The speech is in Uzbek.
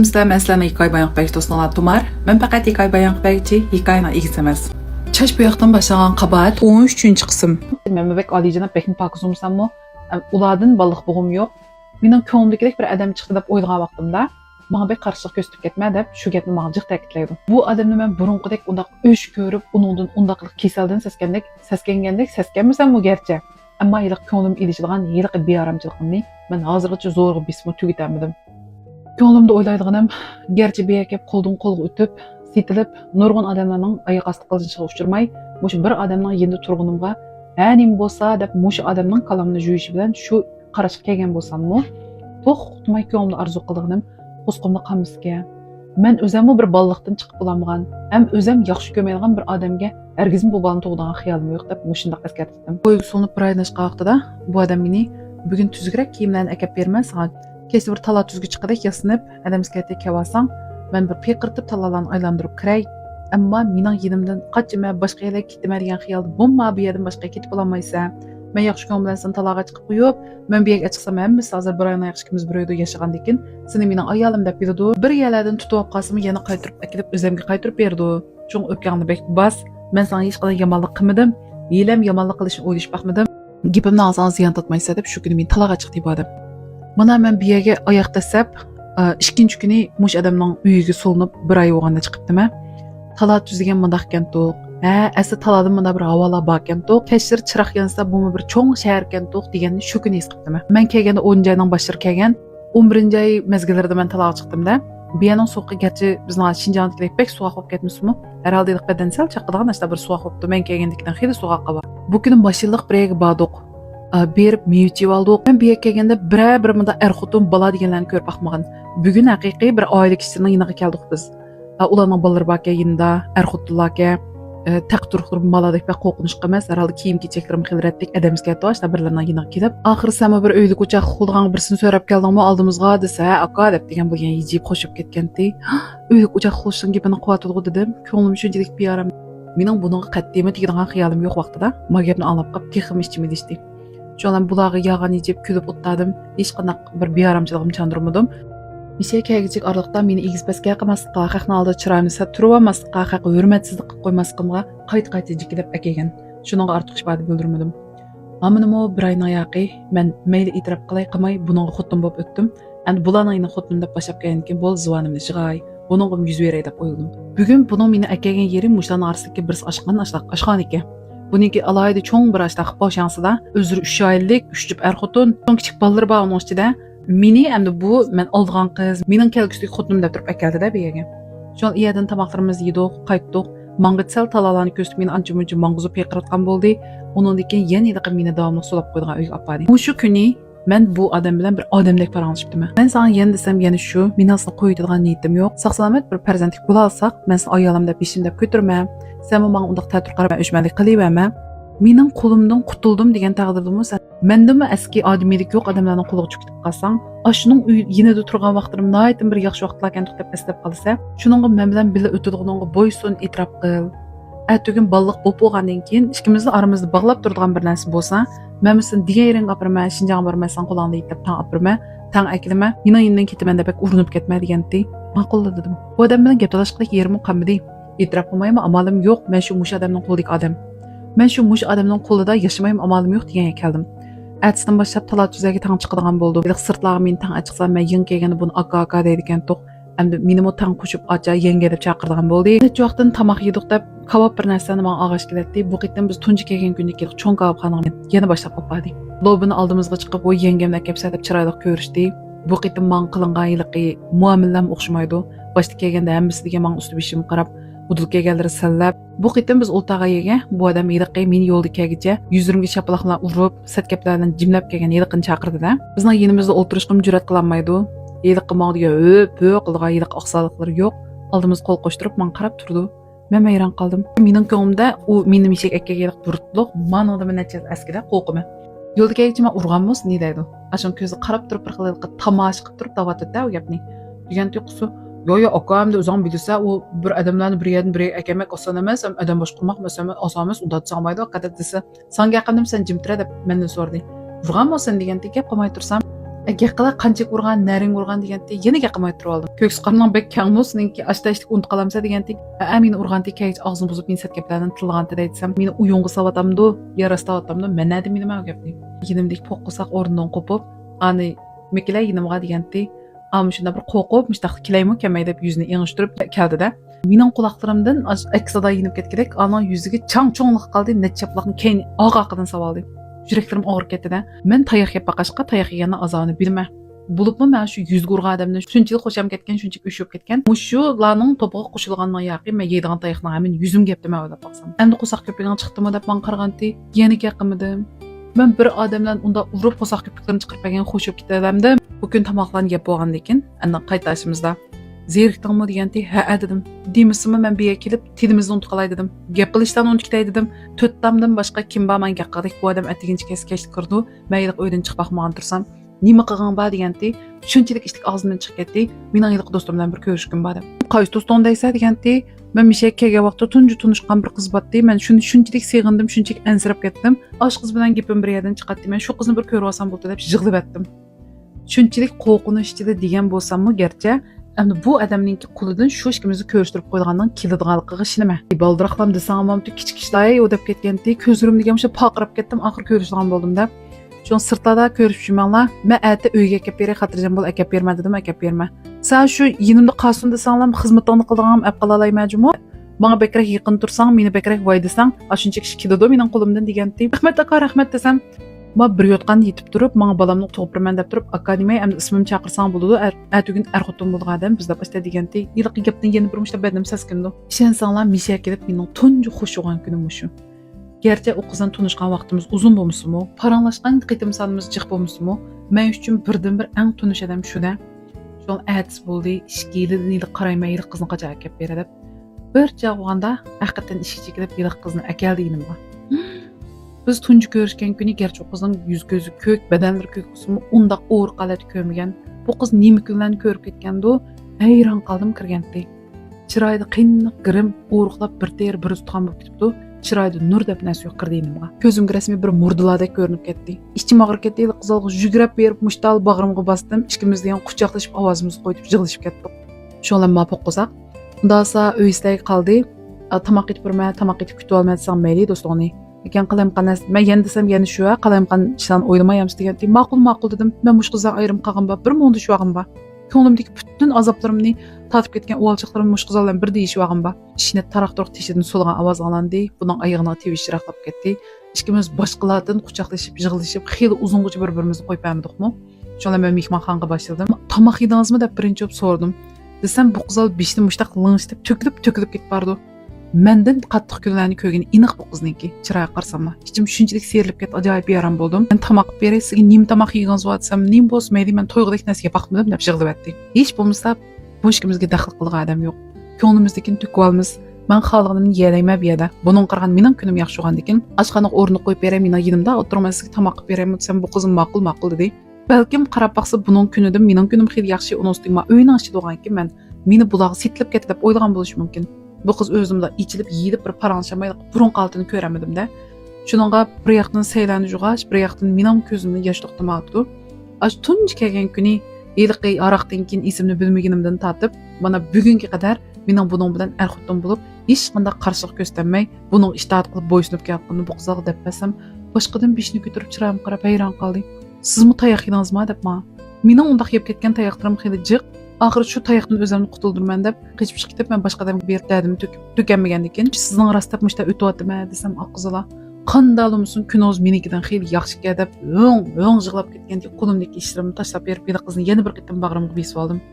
Sizlar sizlarni hikoya bayon qilish do'stlar Tumar. Men faqat hikoya bayon qiluvchi hikoyaning egasi emas. Chash buyoqdan boshlagan qabat 13-qism. Men bek olijanob bekni pakuzumsammi? Ulardan balıq bo'g'im yo'q. Mening ko'nglimdagidek bir odam chiqdi deb o'ylagan vaqtimda, menga bek qarshilik ko'rsatib ketma deb shu gapni menga jiq ta'kidlaydi. Bu odamni men burunqidek undaq o'sh ko'rib, uningdan undaqlik kasaldan seskanmasam bu gerçi. Ammo yiliq ko'nglim ilishadigan yiliq bearamchiligimni men hozirgacha zo'rg'a bismi tugatamadim. Ko'nglimda o'ylaydiganim, gerçi bir kelib qo'ldan qo'lga o'tib, setilib, nurg'un odamlarning oyoq osti qilishiga uchirmay, mush bir odamning yenda turgunimga, "Nim bo'lsa" deb mush odamning qalamini juyishi bilan shu qarashga kelgan bo'lsammi, to'xtamay ko'nglimda arzu qildiganim, qo'sqimni qamisiga. Men o'zimmi bir balliqdan chiqib bo'lmagan, ham o'zim yaxshi ko'maydigan bir odamga hargiz bu balani tug'digan xiyolim yo'q deb mushundaq eskartdim. Qo'yib so'nib bir aylanishqa vaqtida bu odam meni bugun tuzukroq kiyimlarni akab bermas, kecha bir tala tuzga chiqdik yasinib, adamga kelsang, men bir peqirtib talalarni aylantirib kiray. Ammo mening yenimdan qachima boshqa yerga ketdim degan xiyolda bo'lma, bu yerdan boshqa ketib olamaysan. Men yaxshi ko'ngil bilan sen talaga chiqib qo'yib, men bu yerga chiqsam hammasi hozir bir oyna yaxshi ikimiz bir uyda yashagan ekan, seni mening ayolim deb biladi. Bir yerlardan tutib olib qolsam, yana qaytirib akilib o'zimga qaytirib berdi. Chung o'pganni bek bas, men sana hech qanday yomonlik qilmadim, yelam yomonlik qilishni o'ylashib baxmadim. Gapimni olsangiz ziyon tortmaysiz deb shu kuni men talaga chiqdim dedim. Mana men bu yerga oyoq tasab, ikkinchi kuni mush odamning uyiga so'linib bir oy bo'lganda chiqibdim. Tala tuzigan mundaq ekan-to'q. Asli taladan munda bir havolar bor ekan-to'q. Kechir chiroq yansa bu bir cho'ng shahar ekan-to'q deganni shu kuni his qildim. Men kelganda 10 oyning boshlari kelgan, 11 oy mezgillarida men talaga chiqdim-da. Bu yerning so'qi gerçi bizning Shinjongdagidek bek suvoq bo'lib ketmasmi? Herhalde badan sal chaqadigan narsa bir suvoq bo'libdi. Men kelgandikidan xili suvoq bor. Bu kuni boshliq bir yerga bordik. Berib mevchi oldik. Men bu yerga kelganda bir munda er-xotin bola deganlarni ko'rib baxmagan. Bugun haqiqiy bir oila kishisining yiniga keldik biz. Ularning bolalari bor ekan, er-xotinlarga taqturqirib maladek va qo'rqinishqa emas, herhalde kiyim-kechaklarni xilratdik adamga to'sh birlarining yiniga kelib, oxir sama bir uylik o'choq qilgan birsini so'rab keldingmi oldimizga desa, aka deb degan bo'lgan yejib qo'shib ketgandi. Uylik o'choq qilishning gapini quvvatladik dedim. Ko'nglim shunchalik bearam. Mening buningga qat'iymat degan xayolim yo'q vaqtida. Men gapni anglab qolib, kexim ichim idishdi. Şolan bularga yağan yeyip külüp o'tladim. Hech qanday bir bearamchiligimni chandurmadim. Mishe kelgijik araliqda meni egizbasga qilmaslikqa, haqni oldi chiroyimni turib olmaslikqa, haq hurmatsizlik qilib qo'ymasligimga qayta jikilib akelgan. Shuningga ortiq ifade bildirmadim. Ammo bir oyning oyoqi men mayli e'tirof qilay qilmay buningga xotin bo'lib o'tdim. Endi bularning xotin deb boshlab kelgankin bo'l zuvonimni shig'ay. Buningga yuz beray deb o'yladim. Bugun buning meni akelgan yeri mushlarning orasidagi bir oshxon ekan. Buniki alayda cho'ng bir ashta boshyansida o'zri 3 oylik 3 jup er-xotin, cho'ng kichik bolalar bor uning ichida. Meni endi bu men olgan qiz, mening kelguslik xotinim deb turib akeldi-da bu yerga. Shol yerdan tomoqlarimizni yedik, qaytdik. Mang'itsal talalarni ko'rsatib meni ancha-muncha mang'izib peqiratgan bo'ldi. Undan keyin yana yiqib meni davomli sulab qo'ygan uyga olib bordim. Shu kuni men bu odam bilan bir odamdek paranglashibdim. Men sana yana desam yana shu, meni asli qo'yadigan niyatim yo'q. Sog'-salomat bir farzandlik bo'la olsak, men seni ayolim deb ishim deb ko'tirma. Sen menga undaq ta'tir qarab o'shmalik qilaverma. Mening qo'limdan qutuldim degan taqdirdimi sen mendimi eski odamiylik yo'q odamlarning qo'liga chiqib qolsang, shuning uyida turgan vaqtlarimda aytdim bir yaxshi vaqtlarga to'xtab eslab qolsa, shuningga men bilan birga o'tadiganga bo'ysun e'tirof qil. Atugin balliq bo'lib bo'lgandan keyin ikkimizni aramizda bog'lab turadigan bir narsa bo'lsa, men sen degan yeringa opirma, Shinjongga bormaysan qo'lingda yetib tang opirma, tang aklama, mening yindan ketaman deb urinib ketma degandi. Ma'qul dedim. Bu odam bilan gap talashqilik yerim qolmadi. E'tirof qilmayman, amalim yo'q. Men shu mush odamning qo'lidagi odam. Men shu mush odamning qo'lida yashamayman, amalim yo'q deganga keldim. Atsdan boshlab talat tuzaga tang chiqadigan bo'ldi. Bilik sirtlarga men tang chiqsam, men yin kelganda buni aka deydi ekan to'q. Endi meni mo tang qo'shib acha yenge deb chaqirdigan bo'ldi. Necha vaqtdan tamoq yedik deb kebab bir narsani menga og'ash kelatdi. Bu qitim biz tunji kelgan kunda keldik, cho'ng kebabxonaga yana boshlab qoldik. Lobini oldimizga chiqib, "Voy yengemni akapsa" deb chiroyli ko'rishdi. Bu qitim men qilingan yiliqi muomalam o'xshamaydi. Boshda kelganda hammasi degan men usti bishim qarab udul kelganlari sallab. Bu qitim biz o'ltaga yega, bu odam yiliqi meni yo'lda kelgicha yuzimga shapaloqlar urib, satkaplardan jimlab kelgan yiliqini chaqirdi-da. Bizning yonimizda o'tirishim jur'at qilolmaydi. Yiliqi ma'diga qilgan yiliq oqsoliqlari yo'q. Oldimiz qo'l qo'shtirib men qarab turdi. Men hayron qoldim. Mening ko'nglimda u meni mishak akaga yiliq burtliq, manada men necha askida qo'qimi. Yo'lda kelgicha men urganmiz, ne deydi? Ashun ko'zi qarab turib bir xil tomosha qilib turib davat etdi u gapni. Degan tuqsi Yo akamda o'zim bilsa, u bir odamlarni bir yerdan biriga akamak oson emas, odam boshqarmoq masalan oson emas, unda tutolmaydi. Qadar desa, "Senga yaqindim, sen jimtira" deb mendan so'radi. "Urganmisan?" degan gap qilmay tursam, Gaqila qancha urgan, naring urgan deganda yana gaqilmay turib oldim. Ko'ks qarning bek kang bo'lsinki, ashtashlik unut qalamsa deganda, meni urganda kech og'zini buzib insat gaplarni tilganda deytsam, meni uyunga savatamdu, yarastawatamdu, men nada meni ma gapni. Yinimdek poqqisaq o'rnidan qo'pib, ani mekila yinimga deganda, ama shunda bir qo'rqib, mushtaq kilaymi kelmay deb yuzini engishtirib keldi-da. Mening quloqlarimdan aksada yinib ketgandek, aning yuziga chang-cho'nglik qoldi, netchaplaqni keyin og'aqidan savoldi. Yuraklarim og'rib ketdi-da. Men tayoq yeb baqashqa, tayoq yeganni azobini bilma. Bulubmi men shu 100 urgan odamni shunchalik xo'sham ketgan, shunchalik ushib ketgan. Mushularning to'piga qo'shilgandan yoqi men yeydigan tayoqni ham yuzim gapdi men o'ylab baqsam. Endi qo'saq ko'pigan chiqdimi deb men qaraganda, yana gapimidim. Men bir odamdan unda urib qo'saq ko'piklarni chiqarib bergan xo'shib ketadimda, bu kun tomoqlarni yeb bo'lgandan keyin, endi qaytashimizda zerikdingmi deganda, ha dedim. Demisimi men bu yerga kelib, tilimizni unutib qolay dedim. Gap qilishdan unutib ketay dedim. To'ttamdan boshqa kim bor menga qadek bu odam atiginchi keskashlik qildi. Mayliq uydan chiqib baxmagan tursam, nima qilgan bor deganda, shunchalik ishlik og'zimdan chiqib ketdi. Mening yiliq do'stim bilan bir ko'rishkim bor. Qaysi do'sting deysa deganda, men mishak kelgan vaqtda tunji tunishgan bir qiz botdi. Men shuni shunchalik seg'indim, shunchalik ansirab ketdim. Osh qiz bilan gapim bir yerdan chiqatdi. Men shu qizni bir ko'rib olsam bo'ldi deb yig'lab etdim. Shunchalik qo'rqinish ichida degan bo'lsam-mu, garchi endi bu odamning qo'lidan shu ishimizni ko'rishtirib qo'ygandan keladiganligiga ishinma. Baldiraqlam desam, kichik ishday o'dab ketganda, ko'zlarim degan o'sha paqirab ketdim, oxir ko'rishgan bo'ldim-da. Shu sirtada ko'rib yurmanglar. Men ati uyga kelib beray, xotirjam bo'l, akab berma dedim, akab berma. Sen shu yinimda qolsin desanglar, xizmatingni qildigan ap qila olmaymanmi? Menga bekrak yaqin tursang, meni bekrak voy desang, shuncha kishi keladi mening qo'limdan deganda, rahmat aka, rahmat desam, ma bir yotqan yetib turib, menga balamni to'g'riman deb turib, akademiya endi ismimni chaqirsang bo'ladi, atugin xotin bo'lgan odam bizda boshda deganda, yiliq gapni yana bir mushta bedim saskindi. Ishonsanglar, misha kelib mening tunji xush bo'lgan kunim shu. Gerçi o qizdan tunishgan vaqtimiz uzun bo'lmasimi, paranglashgan qitim sonimiz jiq bo'lmasimi, men uchun birdan bir eng tunish odam shu-da. Shu atis bo'ldi, ishkilidan yiliq qaraymay yiliq qizni qacha akab beradi. Bir javoqanda haqiqatan ishga chekilib yiliq qizni akaldi yinimga. Biz tunji ko'rishgan kuni gerçi o qizning yuz ko'zi ko'k, badanlari ko'k bo'lsa-mu, undaq o'g'ir qalat ko'rmagan. Bu qiz nima kunlarni ko'rib ketgandi-u, hayron qoldim kirganda. Chiroyda qiyinlik, girim, o'g'riqlab bir ter bir tutgan bo'lib ketibdi. Chiroyda nur deb narsa yo'q qirdiynimga. Ko'zimga rasmiy bir murduladek ko'rinib ketdi. Ichim og'rib ketdi, qizalga yugurib berib, mushtal bag'rimga bosdim. Ikkimiz degan quchoqlashib ovozimizni qo'yib yig'lashib ketdik. Shundan mapoq qilsak, undasa uysday qoldi. Tamoq yetib turmay, tamoq yetib kutib olmasam mayli do'stoni. Lekin qalam qanas, men yana desam yana shu, qalam qan ishdan o'ylamayamiz deganda, ma'qul dedim. Men mush qizdan ayrim qolgan bor, bir mo'ndi shu vaqim bor. Ko'nglimdagi butun azoblarimni tatib ketgan o'g'ilchiqlarim mush qizlardan bir deyish vaqim bor. Ishni taraq-turuq teshidan so'lgan ovoz olandi. Buning oyog'ini tevishroqlab ketdi. Ikkimiz boshqalardan quchoqlashib, yig'ilishib, xeyli uzungacha bir-birimizni qo'yib bermadikmi? Shundan men mehmonxonaga boshladim. Tomoq yedingizmi deb birinchi bo'lib so'radim. Desam, bu qizlar beshni mushtaq ling'ishib, to'kilib ketib bordi. Mendan qattiq kunlarni ko'rgan aniq bu qizniki. Chiroy qarsamma, ichim shunchalik serilib ketdi, ajoyib yaram bo'ldim. Men tomoq beray, sizga nim tomoq yegansiz bo'lsam, nim bo'lmaydi, men to'yg'idek narsaga baqmadim deb yig'lab aytdi. Hech bo'lmasa, bu ishimizga daxl qilgan odam yo'q. Ko'nglimizdakin to'kib olamiz. Men xalqimni yelayman bu yerda. Buning qaragan mening kunim yaxshi bo'lgandikin, oshxonaga o'rni qo'yib beray, men yinimda o'tirmay sizga tomoq qilib beraymi desam, bu qizim ma'qul dedi. Balkim qarab baqsa buning kunidan mening kunim xil yaxshi, uning ustiga uyning ichida bo'lganki, men meni buloq sitlib ketdi deb o'ylagan bo'lish mumkin. Bu qiz o'zimda ichilib, yeyib bir parançamay burun qaltini ko'ramadim-da. Shuningga bir yoqdan saylani jug'ash, bir yoqdan mening ko'zimni yosh to'xtamabdi. Ash tunji kelgan kuni eliqi aroqdan keyin esimni bilmaganimdan tatib, mana bugunga qadar mening buning bilan xotin bo'lib, hech qanday qarshilik ko'rsatmay, buning itoat qilib bo'ysunib kelganini bu qizga deb basam, boshqadan beshni ko'tarib chiroyim qarab hayron qoldi. Sizmi tayoq yedingizmi debma? Mening undaq yeb ketgan tayoqlarim xeyli jiq. Oxiri shu tayoqdan o'zimni qutuldirman deb qechib chiqib ketib, men boshqa odamga berib dadim to'kanmagandikin. Sizning rostab mushta o'tyaptimi desam, oqqizalar. Qandalımsın künoz menikidan xeyli yaxshi deb o'ng yig'lab ketganda qo'limdagi ishlarimni tashlab berib, qizni yana bir qitim bag'rimga besib oldim.